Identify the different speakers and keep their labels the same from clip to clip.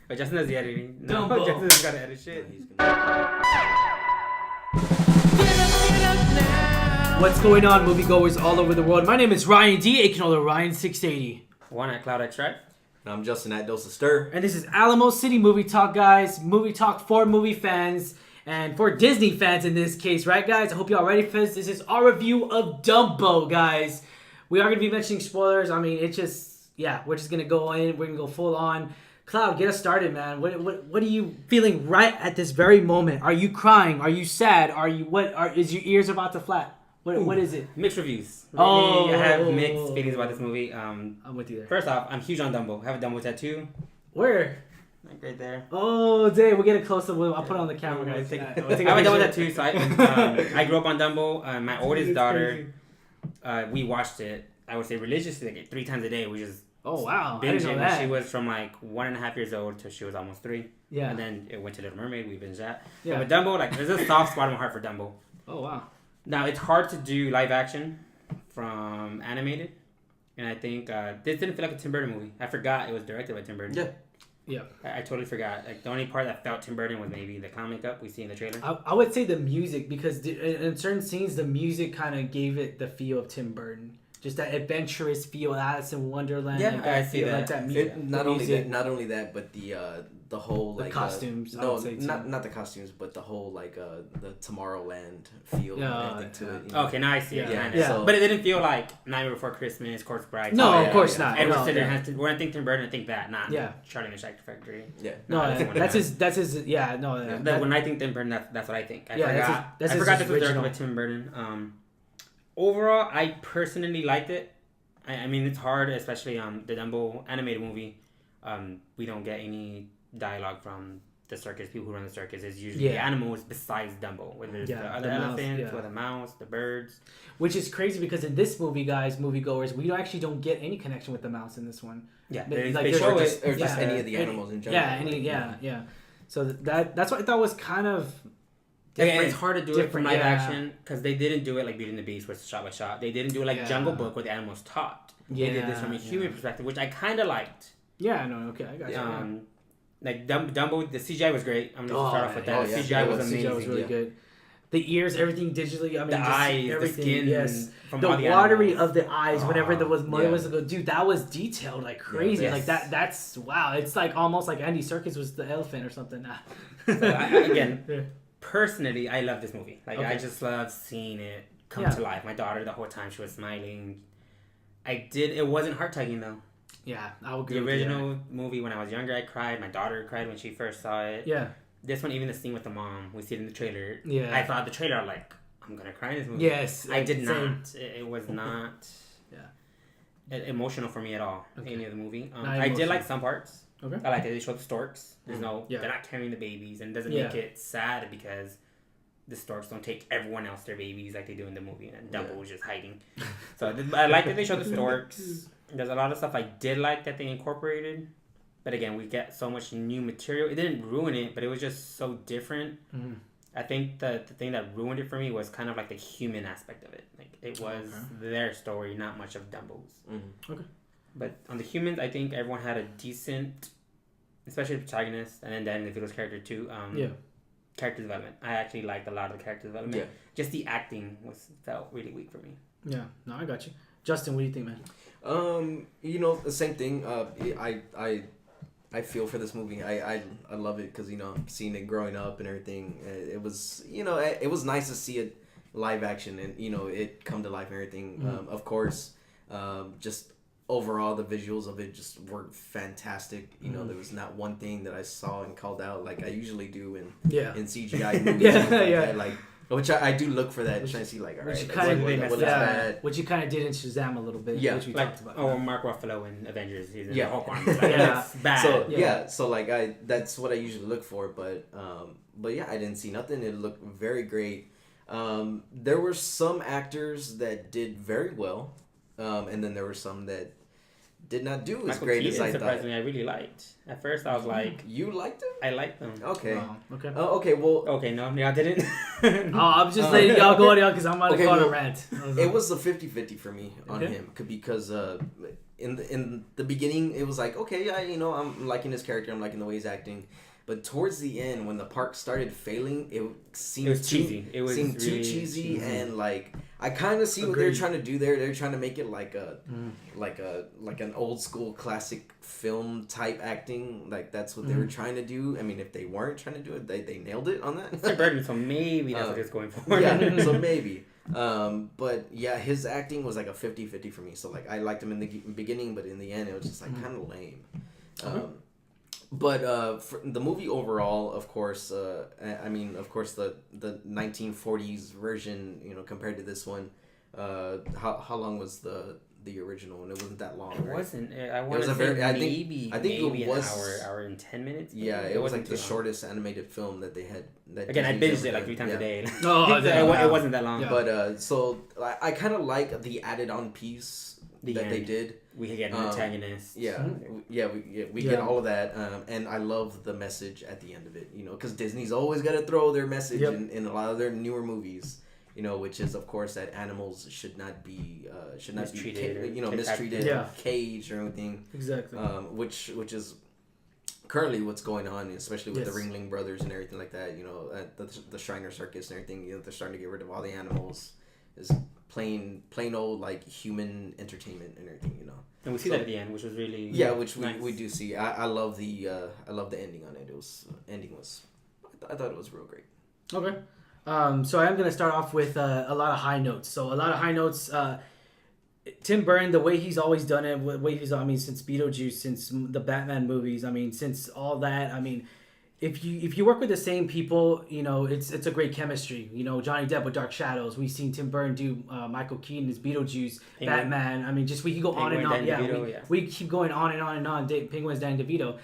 Speaker 1: But Justin does the editing. No,
Speaker 2: Dumbo.
Speaker 1: Justin's got to edit shit.
Speaker 2: What's going on, moviegoers all over the world? My name is Ryan D, aka Ryan680.
Speaker 1: One at Cloud X Drive.
Speaker 3: And I'm Justin at Dose of Stir.
Speaker 2: And this is Alamo City Movie Talk, guys. Movie Talk for movie fans. And for Disney fans in this case, right, guys? I hope y'all ready for this. This is our review of Dumbo, guys. We are going to be mentioning spoilers. I mean, it's just, yeah, we're just going to go in. We're going to go full on. Cloud, get us started, man. What are you feeling right at this very moment? Are you crying? Are you sad? Is your ears about to flap? What is it?
Speaker 1: Mixed reviews.
Speaker 2: Oh.
Speaker 1: I have mixed feelings about this movie.
Speaker 2: I'm with you there.
Speaker 1: First off, I'm huge on Dumbo. I have a Dumbo tattoo.
Speaker 2: Where?
Speaker 1: Like right there.
Speaker 2: Oh, dang. We'll get a close up. I'll put it on the camera, guys.
Speaker 1: I have a Dumbo tattoo. So I grew up on Dumbo. My oldest daughter, we watched it, I would say religiously, like 3 times a day. We just
Speaker 2: oh, wow. I
Speaker 1: binge
Speaker 2: didn't know
Speaker 1: it.
Speaker 2: that.
Speaker 1: She was from like 1.5 years old till she was almost 3.
Speaker 2: Yeah.
Speaker 1: And then it went to Little Mermaid. We binged that.
Speaker 2: Yeah.
Speaker 1: But Dumbo, like, there's a soft spot in my heart for Dumbo.
Speaker 2: Oh, wow.
Speaker 1: Now, it's hard to do live action from animated. And I think this didn't feel like a Tim Burton movie. I forgot it was directed by Tim Burton.
Speaker 3: Yeah.
Speaker 2: Yeah.
Speaker 1: I totally forgot. Like, the only part that felt Tim Burton was maybe the clown makeup we see in the trailer.
Speaker 2: I would say the music, because in certain scenes, the music kind of gave it the feel of Tim Burton. Just that adventurous feel, Alice in Wonderland.
Speaker 1: Yeah,
Speaker 2: like
Speaker 1: I see
Speaker 2: feel,
Speaker 1: that.
Speaker 2: Like that music.
Speaker 3: Not only that, but the whole
Speaker 2: The
Speaker 3: like
Speaker 2: costumes. I
Speaker 3: no,
Speaker 2: would say too.
Speaker 3: not the costumes, but the whole like the Tomorrowland feel and everything to it. You know?
Speaker 1: Okay, now I see it.
Speaker 2: Yeah.
Speaker 1: Kind of.
Speaker 2: Yeah.
Speaker 3: So,
Speaker 1: but it didn't feel like Nightmare Before Christmas, Corpse Bride.
Speaker 2: No,
Speaker 3: Oh,
Speaker 2: of
Speaker 3: yeah,
Speaker 2: course
Speaker 3: yeah.
Speaker 2: not.
Speaker 1: Edward
Speaker 2: No,
Speaker 1: Scissorhands. When I think Tim Burton, I think that. Not
Speaker 2: Yeah.
Speaker 1: Charlie and the Chocolate Factory.
Speaker 3: Yeah.
Speaker 2: No,
Speaker 1: that's
Speaker 2: that's his. Yeah, no.
Speaker 1: When I think Tim Burton, that's what I think. I
Speaker 2: Yeah,
Speaker 1: forgot.
Speaker 2: that's
Speaker 1: I
Speaker 2: his
Speaker 1: forgot this was
Speaker 2: original.
Speaker 1: directed by Tim Burton. Overall, I personally liked it. I mean, it's hard, especially the Dumbo animated movie. We don't get any dialogue from the circus. People who run the circus is usually the animals besides Dumbo, whether it's the other elephants or the mouse, the birds.
Speaker 2: Which is crazy because in this movie, guys, moviegoers, we actually don't get any connection with the mouse in this one.
Speaker 1: Yeah,
Speaker 2: they
Speaker 1: show
Speaker 2: show
Speaker 1: it.
Speaker 3: Or just any of the animals in general.
Speaker 2: Yeah. So that's what I thought was kind of.
Speaker 1: And it's hard to do it from live
Speaker 2: yeah.
Speaker 1: action because they didn't do it like Beauty and the Beast, where it's shot by shot. They didn't do it like Jungle Book, where the animals talked. They did this from a human perspective, which I kind of liked.
Speaker 2: Yeah, no, okay, I got you.
Speaker 1: Like Dumbo, the CGI was great. I'm gonna start off with that.
Speaker 3: Yeah.
Speaker 1: The CGI was amazing.
Speaker 2: CGI was really good. The ears, everything digitally. I mean,
Speaker 1: the eyes,
Speaker 2: everything,
Speaker 1: the skin,
Speaker 2: yes.
Speaker 1: from
Speaker 2: The
Speaker 1: all the
Speaker 2: watery
Speaker 1: animals.
Speaker 2: of the eyes whenever there was mother
Speaker 3: yeah.
Speaker 2: was go, dude, that was detailed like crazy.
Speaker 1: Yes.
Speaker 2: Like that's wow. It's like almost like Andy Serkis was the elephant or something.
Speaker 1: So again, personally, I love this movie. Like I just love seeing it come to life. My daughter, the whole time, she was smiling. It wasn't heart tugging though.
Speaker 2: Yeah, I would agree.
Speaker 1: The original movie, when I was younger, I cried. My daughter cried when she first saw it.
Speaker 2: Yeah.
Speaker 1: This one, even the scene with the mom, we see it in the trailer.
Speaker 2: Yeah.
Speaker 1: I thought the trailer, like, I'm gonna cry in this movie.
Speaker 2: Yes.
Speaker 1: I did
Speaker 2: same.
Speaker 1: not. It was not. Emotional for me at all.
Speaker 2: Okay.
Speaker 1: Any of the movie.
Speaker 2: Not
Speaker 1: I did
Speaker 2: emotional.
Speaker 1: like some parts.
Speaker 2: Okay.
Speaker 1: I like that they showed the storks. There's no.
Speaker 2: Yeah.
Speaker 1: They're not carrying the babies, and it doesn't make it sad because the storks don't take everyone else their babies like they do in the movie, and Dumbo was just hiding. So I like that they showed the storks. There's a lot of stuff I did like that they incorporated, but again, we get so much new material. It didn't ruin it, but it was just so different.
Speaker 2: Mm-hmm.
Speaker 1: I think the thing that ruined it for me was kind of like the human aspect of it. Like it was their story, not much of Dumbo's.
Speaker 3: Mm-hmm.
Speaker 2: Okay.
Speaker 1: But on the humans, I think everyone had a decent, especially the protagonist, and then if it was character too. Character development. I actually liked a lot of the character development.
Speaker 3: Yeah.
Speaker 1: Just the acting felt really weak for me.
Speaker 2: Yeah. No, I got you. Justin, what do you think, man?
Speaker 3: The same thing. I feel for this movie. I love it because seeing it growing up and everything. It was it was nice to see it live action and it come to life and everything. Of course, just overall the visuals of it just were fantastic. There was not one thing that I saw and called out like I usually do in CGI movies. Like. Which I do look for that, trying to see like, all right, what is that?
Speaker 2: Which you kind of did in Shazam a little bit, which we talked about.
Speaker 1: Oh, Mark Ruffalo in Avengers, he's in
Speaker 3: the
Speaker 1: Hulk arm. It's bad.
Speaker 3: So like that's what I usually look for, but yeah, I didn't see nothing. It looked very great. There were some actors that did very well, and then there were some that did not do as
Speaker 1: Michael
Speaker 3: great
Speaker 1: Keaton,
Speaker 3: as I thought.
Speaker 1: surprisingly, I really liked. At first, I was like,
Speaker 3: You liked him?
Speaker 1: I liked them.
Speaker 3: Okay.
Speaker 2: Wow. Okay.
Speaker 3: Okay. Well,
Speaker 1: Okay, no, I didn't.
Speaker 2: I'm just letting y'all go on, y'all, because I'm about to go on a rant.
Speaker 3: it was a 50-50 for me on
Speaker 2: Okay.
Speaker 3: him because in the beginning it was like, okay, I'm liking his character, I'm liking the way he's acting. But towards the end, when the park started failing, it seemed
Speaker 1: cheesy. It was
Speaker 3: seemed
Speaker 1: really
Speaker 3: too cheesy,
Speaker 1: cheesy.
Speaker 3: and like I kind of see what they're trying to do there. They're trying to make it like an old school classic film type acting. Like that's what they were trying to do. I mean, if they weren't trying to do it, they nailed it on that.
Speaker 1: It's a burden, so maybe that's what it's going for.
Speaker 3: Yeah, so maybe. But yeah, his acting was like a 50-50 for me. So like I liked him in the beginning, but in the end, it was just like kind of lame. But for the movie overall, of course, I mean, of course, the 1940s version, compared to this one, how long was the original? And it wasn't that long.
Speaker 1: It
Speaker 3: right?
Speaker 1: wasn't. I want to say maybe
Speaker 3: it was
Speaker 1: an hour and 10 minutes.
Speaker 3: Yeah, it was like the
Speaker 1: too long.
Speaker 3: shortest animated film that they had.
Speaker 1: Again, I binged it like 3 times a day.
Speaker 2: Oh,
Speaker 1: it wasn't that long.
Speaker 2: Yeah.
Speaker 3: But so I kind of like the added on piece they did.
Speaker 1: We get an antagonist.
Speaker 3: Yeah, we get all of that, and I love the message at the end of it. Because Disney's always got to throw their message in a lot of their newer movies. Which is of course that animals should not be mistreated, caged or anything.
Speaker 2: Exactly.
Speaker 3: Which is currently what's going on, especially with the Ringling Brothers and everything like that. At the Shriner Circus and everything. They're starting to get rid of all the animals. Is plain old like human entertainment and everything.
Speaker 1: And we see that at the end, which was really
Speaker 3: which
Speaker 1: nice.
Speaker 3: we do see. I love the ending on it. I thought it was real great.
Speaker 2: Okay. So I'm going to start off with a lot of high notes. So a lot of high notes. Tim Burton, the way he's always done it, since Beetlejuice, since the Batman movies, since all that, if you work with the same people, it's a great chemistry. Johnny Depp with Dark Shadows. We've seen Tim Burton do Michael Keaton as Beetlejuice, Penguin. Batman. We could go on and on. We keep going on and on and on. Penguin's Danny DeVito.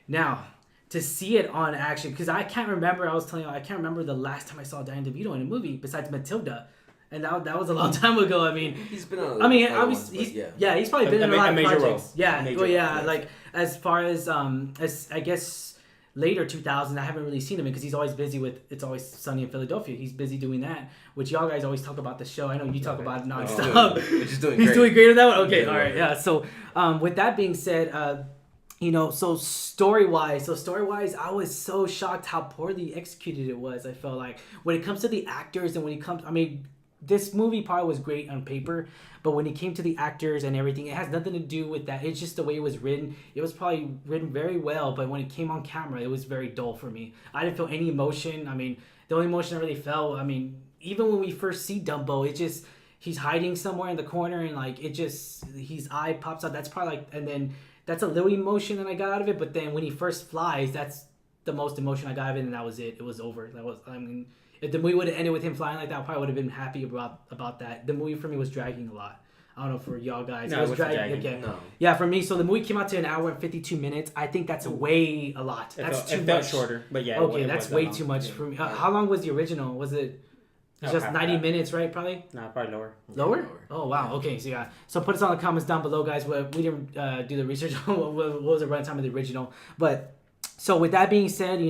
Speaker 2: Now, to see it on action, because I can't remember. I was telling you, I can't remember the last time I saw Danny DeVito in a movie besides Matilda. And that was a long time ago.
Speaker 3: He's been on.
Speaker 2: He's probably been in a lot of
Speaker 1: major
Speaker 2: projects.
Speaker 1: Role.
Speaker 2: Like as far as I guess later 2000, I haven't really seen him because he's always busy with It's Always Sunny in Philadelphia. He's busy doing that, which y'all guys always talk about the show. I know you talk about it nonstop.
Speaker 3: He's doing
Speaker 2: great on that one. Okay, all right, yeah. So with that being said, so story-wise, I was so shocked how poorly executed it was. I felt like when it comes to the actors and when it comes, this movie probably was great on paper, but when it came to the actors and everything, it has nothing to do with that. It's just the way it was written. It was probably written very well, but when it came on camera, it was very dull for me. I didn't feel any emotion. The only emotion I really felt, even when we first see Dumbo, he's hiding somewhere in the corner and his eye pops out. That's probably and then that's a little emotion that I got out of it. But then when he first flies, that's the most emotion I got out of it, and that was it. It was over. If the movie would have ended with him flying like that, I probably would have been happy about that. The movie for me was dragging a lot. I don't know for y'all guys.
Speaker 1: No, it was dragging.
Speaker 2: Okay.
Speaker 3: No.
Speaker 2: Yeah, for me. So the movie came out to an hour and 52 minutes. I think that's way a lot. That's too much.
Speaker 1: Shorter, but yeah.
Speaker 2: Okay, that's way too much for me. How long was the original? Was it? It's just 90 minutes, right? Probably.
Speaker 1: No, probably lower.
Speaker 2: Lower? Oh wow. Okay. So yeah. So put us on the comments down below, guys. We didn't do the research on what was the runtime of the original, but so with that being said,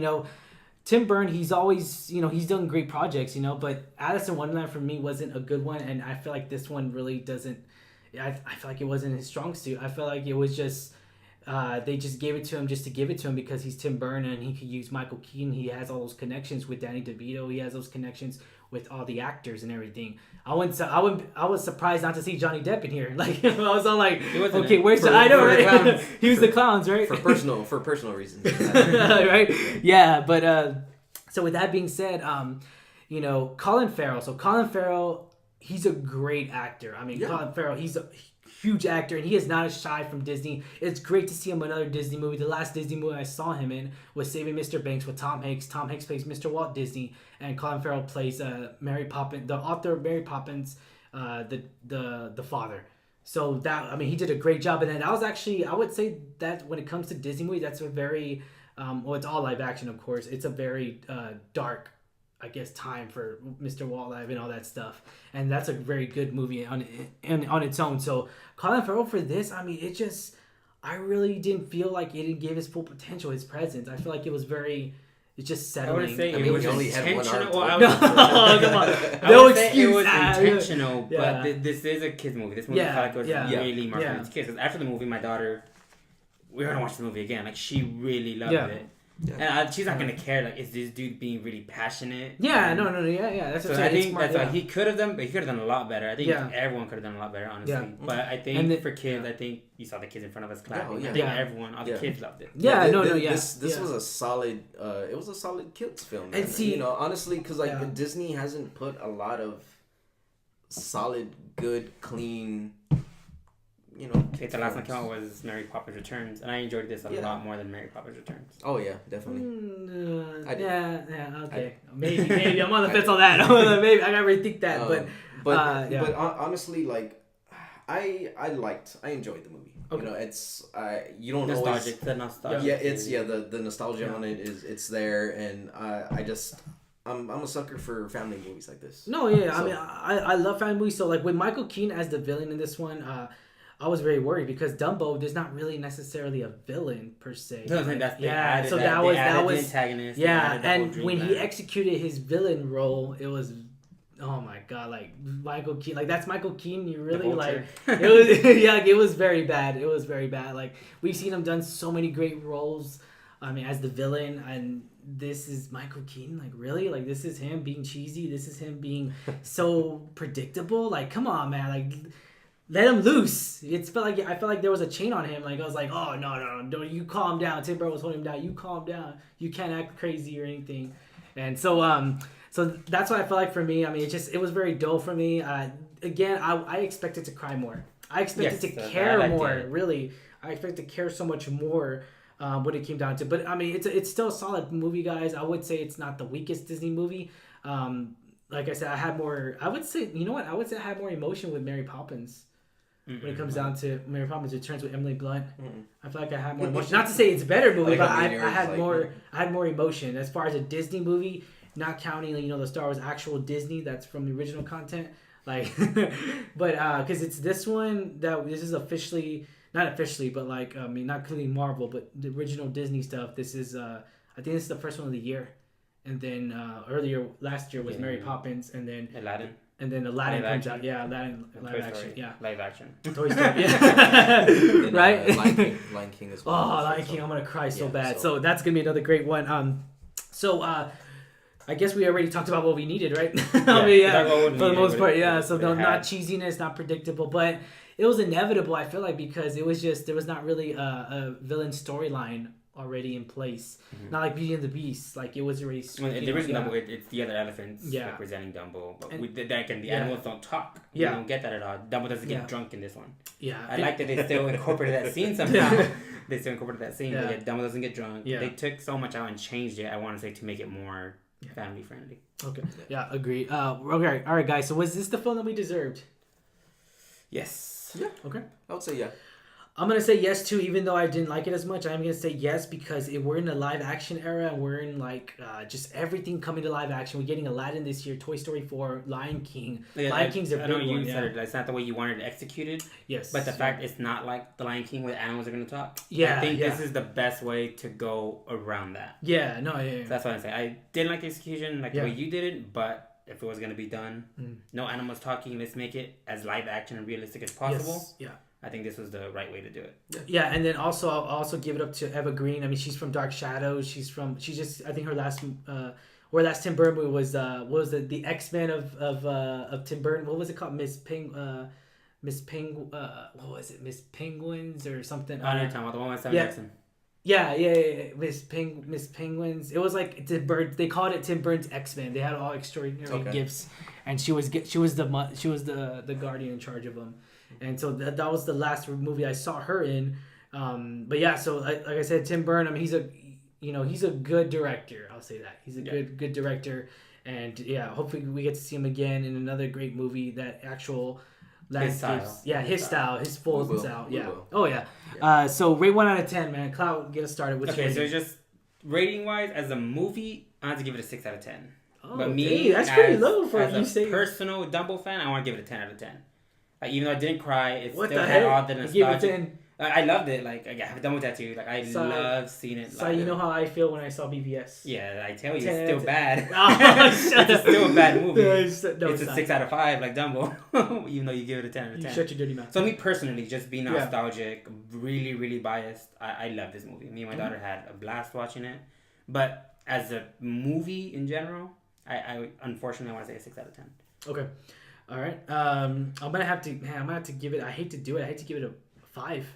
Speaker 2: Tim Burton, he's always, he's done great projects, but Alice in Wonderland for me wasn't a good one, and I feel like this one really doesn't. I feel like it wasn't his strong suit. I feel like it was just they just gave it to him just to give it to him because he's Tim Burton and he could use Michael Keaton. He has all those connections with Danny DeVito. He has those connections with all the actors and everything. I was surprised not to see Johnny Depp in here. I was all like, okay, where's I know, right? He was the clowns, right?
Speaker 3: For personal reasons.
Speaker 2: Right? Yeah, but so with that being said, Colin Farrell. So Colin Farrell, he's a great actor. Colin Farrell, he's a huge actor, and he is not shy from Disney. It's great to see him in another Disney movie. The last Disney movie I saw him in was Saving Mr. Banks with Tom Hanks. Tom Hanks plays Mr. Walt Disney, and Colin Farrell plays Mary Poppins, the author of Mary Poppins, the father. So that he did a great job, and then that was actually, I would say that when it comes to Disney movies, that's a very it's all live action, of course. It's a very dark, I guess, time for Mr. Walt Live and all that stuff, and that's a very good movie on its own. So Colin Farrell for this, I really didn't feel like it didn't give his full potential, his presence. I feel like it was very. It's just settling.
Speaker 1: I would say
Speaker 3: it was only had one arm.
Speaker 2: No, come on.
Speaker 1: No
Speaker 2: excuse.
Speaker 1: It was intentional,
Speaker 2: Yeah.
Speaker 1: but this is a kids movie. This movie felt like it was really marketed to kids. 'Cause after the movie, my daughter, we're gonna watch the movie again. Like she really loved it. Yeah. And she's not gonna care. Like, is this dude being really passionate?
Speaker 2: Yeah,
Speaker 1: and,
Speaker 2: no, yeah. That's what
Speaker 1: so
Speaker 2: I'm saying.
Speaker 1: I think that's why he could have done, but he could have done a lot better. I think everyone could have done a lot better, honestly.
Speaker 2: Yeah.
Speaker 1: But I think for kids, I think you saw the kids in front of us clapping. I think everyone, all the kids loved it.
Speaker 3: This was a solid. It was a solid kids film. Man.
Speaker 2: And see,
Speaker 3: honestly, because like Disney hasn't put a lot of solid, good, clean.
Speaker 1: The last one came out was Mary Poppins Returns, and I enjoyed this a lot more than Mary Poppins Returns.
Speaker 3: Oh yeah, definitely.
Speaker 2: Okay. Maybe I'm on the fence on that. Maybe I gotta rethink that. But
Speaker 3: honestly, like I enjoyed the movie. Okay. It's you don't
Speaker 1: nostalgic.
Speaker 3: always.
Speaker 1: The nostalgia.
Speaker 3: Yeah, it's the nostalgia on it is there, and I'm a sucker for family movies like this.
Speaker 2: No, yeah, so, I mean I love family movies. So like with Michael Keaton as the villain in this one, I was very worried because Dumbo is not really necessarily a villain per se.
Speaker 1: No, that's
Speaker 2: so that was the antagonist. Yeah, and when he executed his villain role, it was oh my god, like Michael Keaton, like that's Michael Keaton. You really like it was it was very bad. It was very bad. Like we've seen him done so many great roles. I mean, as the villain, and this is Michael Keaton. Like really, like this is him being cheesy. This is him being so predictable. Like come on, man, like. Let him loose. I felt like there was a chain on him. Like I was like, oh no, don't you calm down. Tim Burton was holding him down. You calm down. You can't act crazy or anything. And so that's what I felt like for me. I mean, it was very dull for me. Again, I expected to cry more. I expected to care more. Really, I expected to care so much more. What it came down to. But I mean, it's still a solid movie, guys. I would say it's not the weakest Disney movie. Like I said, I had more. I would say, you know what? I would say I had more emotion with Mary Poppins. When it comes down to Mary Poppins Returns with Emily Blunt, I feel like I had more emotion. Not to say it's a better movie, but I had more. I had more emotion as far as a Disney movie, not counting the Star Wars actual Disney that's from the original content. Like, but because it's this one this is not officially, but like I mean not including Marvel, but the original Disney stuff. This is I think this is the first one of the year, and then last year was Mary Poppins, and then
Speaker 1: Aladdin.
Speaker 2: And then Aladdin comes out. Yeah, Aladdin live action. Yeah.
Speaker 1: Live action.
Speaker 2: Toy Story. Yeah. Right?
Speaker 3: Lion King as well.
Speaker 2: Oh, Lion King. I'm going to cry so bad. So that's going to be another great one. So I guess we already talked about what we needed, right? For the most part, yeah. So not cheesiness, not predictable, but it was inevitable, I feel like, because there was not really a villain storyline already in place. Not like Beauty and the Beast. Like it was already.
Speaker 1: The original Dumbo, it's the other elephants representing Dumbo. But the animals don't talk. You don't get that at all. Dumbo doesn't get drunk in this one.
Speaker 2: Yeah.
Speaker 1: I like that they still incorporated that scene somehow. They still incorporated that scene. But Dumbo doesn't get drunk. Yeah. They took so much out and changed it, I want to say, to make it more family friendly. Okay. Yeah, agreed. Okay. All right, guys. So was this the film that we deserved? Yes.
Speaker 3: Yeah.
Speaker 2: Okay.
Speaker 3: I would say yeah.
Speaker 2: I'm going to say yes, too, even though I didn't like it as much. I'm going to say yes because we're in a live action era and we're in, like, just everything coming to live action. We're getting Aladdin this year, Toy Story 4, Lion King. Yeah, Lion King's a big one. I know you said it. It's not the way you wanted it executed. Yes. But the fact it's not like the Lion King where animals are going to talk. Yeah. I think this is the best way to go around that. Yeah, no, yeah. So that's what I'm saying. I didn't like the execution, the way you did it, but if it was going to be done, no animals talking, let's make it as live action and realistic as possible. Yes. Yeah. I think this was the right way to do it. Yeah, and then also I'll also give it up to Eva Green. I mean, she's from Dark Shadows. I think her last Tim Burton movie was what was the X-Men of Tim Burton? What was it called? What was it? Miss Penguins or something? I don't know talking about the one with Sam Jackson. Yeah. Miss Penguins. It was like Tim Burton. They called it Tim Burton's X-Men. They had all extraordinary gifts, and she was the guardian in charge of them. And so that was the last movie I saw her in. But yeah, so like I said, Tim Burton, I mean, he's a good director. I'll say that. He's a good director. And yeah, hopefully we get to see him again in another great movie that actual landscapes. His style, his full style. Yeah. Oh yeah. So rate 1 out of 10, man. Cloud, get us started with
Speaker 1: so just rating wise, as a movie, I have to give it a 6 out of 10.
Speaker 2: Oh, but me, that's pretty low for you say.
Speaker 1: Personal Dumbo fan, I want to give it a 10 out of 10. Even though I didn't cry, it still had all the nostalgia. I loved it. Like, I have a Dumbo tattoo. Like, I love seeing it.
Speaker 2: So you know how I feel when I saw BVS.
Speaker 1: Yeah, I tell you, it's still bad.
Speaker 2: Oh,
Speaker 1: it's still a bad movie.
Speaker 2: No,
Speaker 1: it's a
Speaker 2: not.
Speaker 1: 6 out of 5, like Dumbo. Even though you give it a 10 out of 10.
Speaker 2: You shut your dirty mouth.
Speaker 1: So me personally, just being nostalgic, really, really biased. I love this movie. Me and my daughter had a blast watching it. But as a movie in general, I unfortunately want to say a 6 out of 10.
Speaker 2: Okay. All right. I'm gonna have to give it. I hate to do it. I hate to give it a 5.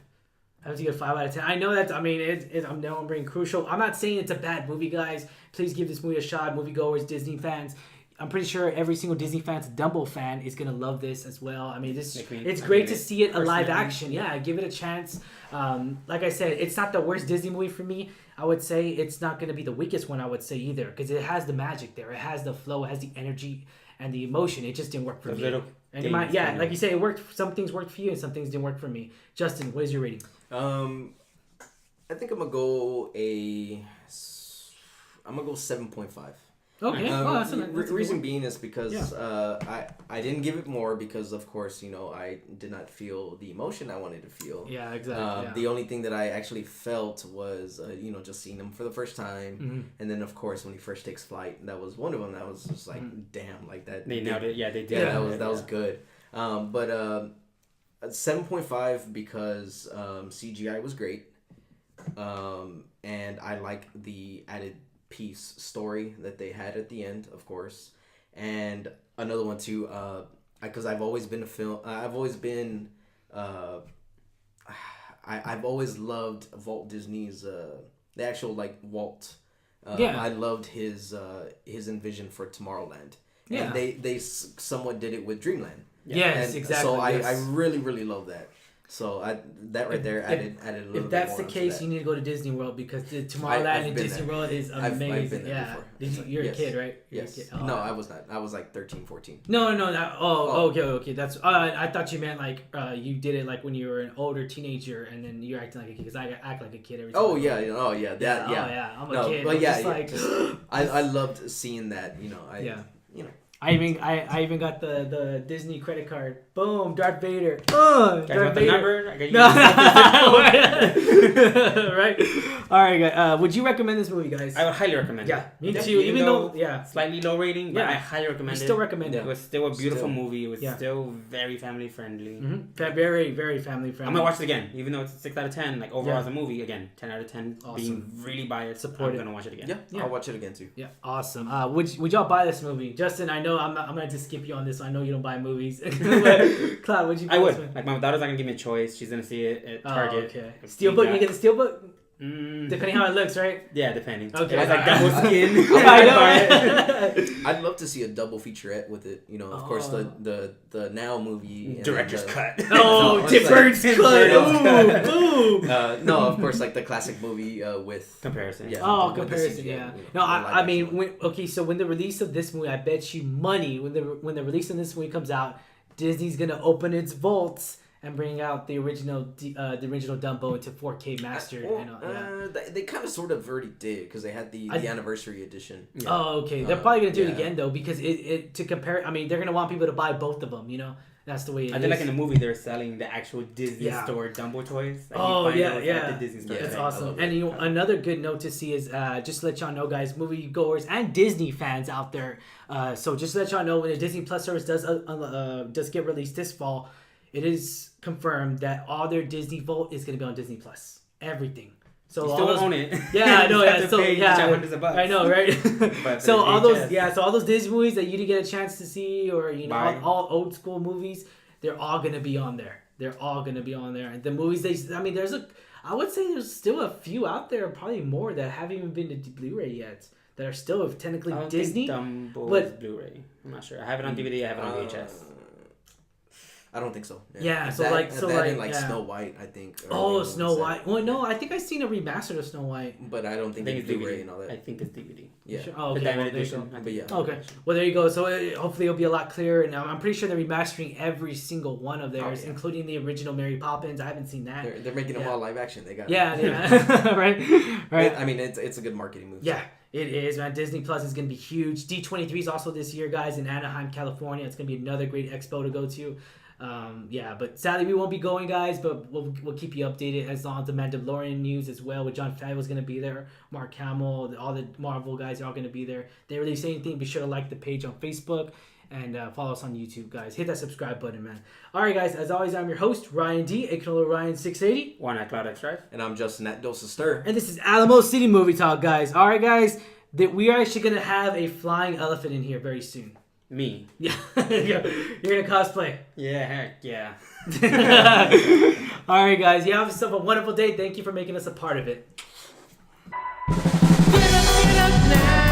Speaker 2: I have to give it a 5 out of 10. I know that. I mean, I'm now I'm being crucial. I'm not saying it's a bad movie, guys. Please give this movie a shot. Moviegoers, Disney fans. I'm pretty sure every single Disney fan's Dumbo fan is gonna love this as well. I mean, it's great to see it a live action. Yeah, give it a chance. Like I said, it's not the worst Disney movie for me. I would say it's not gonna be the weakest one. I would say either because it has the magic there. It has the flow. It has the energy and the emotion. It just didn't work for me. And like you say, it worked. Some things worked for you, and some things didn't work for me. Justin, what is your rating?
Speaker 3: I think I'm gonna go 7.5.
Speaker 2: Okay.
Speaker 3: That's reason being is because I didn't give it more because of course I did not feel the emotion I wanted to feel.
Speaker 2: Yeah, exactly.
Speaker 3: The only thing that I actually felt was just seeing him for the first time, and then of course when he first takes flight, that was one of them. That was just like damn, like that.
Speaker 1: They nailed it. Yeah, they did.
Speaker 3: Yeah, that was good. But 7.5 because CGI was great, and I like the added piece story that they had at the end, of course, and another one too. Because I've always been I've always loved Walt Disney's the actual like Walt. I loved his envision for Tomorrowland.
Speaker 2: Yeah,
Speaker 3: and they somewhat did it with Dreamland.
Speaker 2: Yes,
Speaker 3: and
Speaker 2: exactly.
Speaker 3: So I really really love that. So that right there added a little bit.
Speaker 2: If that's
Speaker 3: more
Speaker 2: the case, you need to go to Disney World because the Tomorrowland and Disney World is amazing.
Speaker 3: I've been there before.
Speaker 2: You're a kid, right?
Speaker 3: Yes.
Speaker 2: Kid. Oh,
Speaker 3: no, I was not. I was like 13, 14.
Speaker 2: No. Okay. That's. I thought you meant like you did it like when you were an older teenager and then you're acting like a kid because I act like a kid every time.
Speaker 3: Oh yeah. That yeah.
Speaker 2: Oh yeah. I'm a kid.
Speaker 3: But
Speaker 2: yeah.
Speaker 3: I loved seeing that.
Speaker 2: I even got the Disney credit card. Boom, Darth Vader. Darth Vader.
Speaker 1: The number?
Speaker 2: Right. All right, guys. Would you recommend this movie, guys?
Speaker 1: I would highly recommend it.
Speaker 2: Yeah, me too. Even though
Speaker 1: slightly low rating, but I highly recommend it.
Speaker 2: Still recommend it.
Speaker 1: It was still a beautiful movie. It was still very family friendly.
Speaker 2: Mm-hmm. Very, very family friendly.
Speaker 1: I'm gonna watch it again, even though it's a 6 out of 10. Like overall as a movie, again, 10 out of 10. Awesome. Being really biased, I'm gonna watch it again.
Speaker 3: Yeah, I'll watch it again too.
Speaker 2: Yeah, awesome. Would y'all buy this movie, Justin? I know I'm gonna just skip you on this. I know you don't buy movies. Cloud, would you?
Speaker 1: I would. Like my daughter's not gonna give me a choice. She's gonna see it at Target.
Speaker 2: Oh, okay. Steelbook. You get the Steelbook. Depending how it looks, right?
Speaker 1: Yeah, depending.
Speaker 2: Okay.
Speaker 1: It's like double skin.
Speaker 2: I know.
Speaker 3: I'd love to see a double featurette with it. Of course, the Now movie.
Speaker 1: Director's cut.
Speaker 2: Oh, Tim Burton's cut. Boom.
Speaker 3: No, of course, like the classic movie with
Speaker 1: comparison.
Speaker 3: Yeah.
Speaker 2: Oh, comparison. Yeah. No, I mean, so when the release of this movie, I bet you money when the release of this movie comes out, Disney's gonna open its vaults and bring out the original Dumbo into 4K mastered.
Speaker 3: They kind of sort of already did because they had the anniversary edition.
Speaker 2: Yeah. Oh, okay. They're probably gonna do it again though because it to compare. I mean, they're gonna want people to buy both of them. That's the way it is.
Speaker 1: I think like in the movie they're selling the actual Disney store Dumbo toys. Like
Speaker 2: the
Speaker 1: Disney store.
Speaker 2: That's awesome. And another good note to see is just to let y'all know, guys, movie goers and Disney fans out there. So just to let y'all know, when the Disney Plus service does get released this fall, it is confirmed that all their Disney Vault is going to be on Disney Plus. Everything. So
Speaker 1: you still own it.
Speaker 2: Yeah, I know. I know, right?
Speaker 1: So
Speaker 2: all those Disney movies that you didn't get a chance to see, or all old school movies, they're all going to be on there. And the movies I would say there's still a few out there, probably more that haven't even been to Blu-ray yet. That are still technically Disney.
Speaker 1: Dumbo is Blu-ray. I'm not sure. I have it on DVD. I have it on VHS.
Speaker 3: I don't think so.
Speaker 2: Snow
Speaker 3: White, I think.
Speaker 2: Snow White. Well, no, I think I've seen a remastered of Snow White.
Speaker 3: But I don't think it's Blu-ray and all that.
Speaker 1: I think it's DVD.
Speaker 3: Yeah.
Speaker 2: Sure. Oh, okay.
Speaker 1: The edition.
Speaker 2: Okay. Well, there you go. So hopefully it'll be a lot clearer. And I'm pretty sure they're remastering every single one of theirs, including the original Mary Poppins. I haven't seen that.
Speaker 3: They're making them all live action. They got
Speaker 2: right.
Speaker 3: I mean, it's a good marketing move.
Speaker 2: Yeah. It is, man. Disney Plus is going to be huge. D23 is also this year, guys, in Anaheim, California. It's going to be another great expo to go to. But sadly we won't be going, guys. But we'll keep you updated as long as the Mandalorian news as well. With Jon Favreau's gonna be there, Mark Hamill, all the Marvel guys are all gonna be there. They release anything, be sure to like the page on Facebook and follow us on YouTube, guys. Hit that subscribe button, man. All right, guys. As always, I'm your host Ryan D. aka Ryan680.
Speaker 1: One at Cloud X Drive.
Speaker 3: And I'm Justin at Dose of Stir.
Speaker 2: And this is Alamo City Movie Talk, guys. All right, guys. We are actually gonna have a flying elephant in here very soon.
Speaker 1: Me.
Speaker 2: Yeah, you're gonna cosplay.
Speaker 1: Yeah, heck yeah.
Speaker 2: All right, guys. You have yourself a wonderful day. Thank you for making us a part of it.
Speaker 4: Get up now.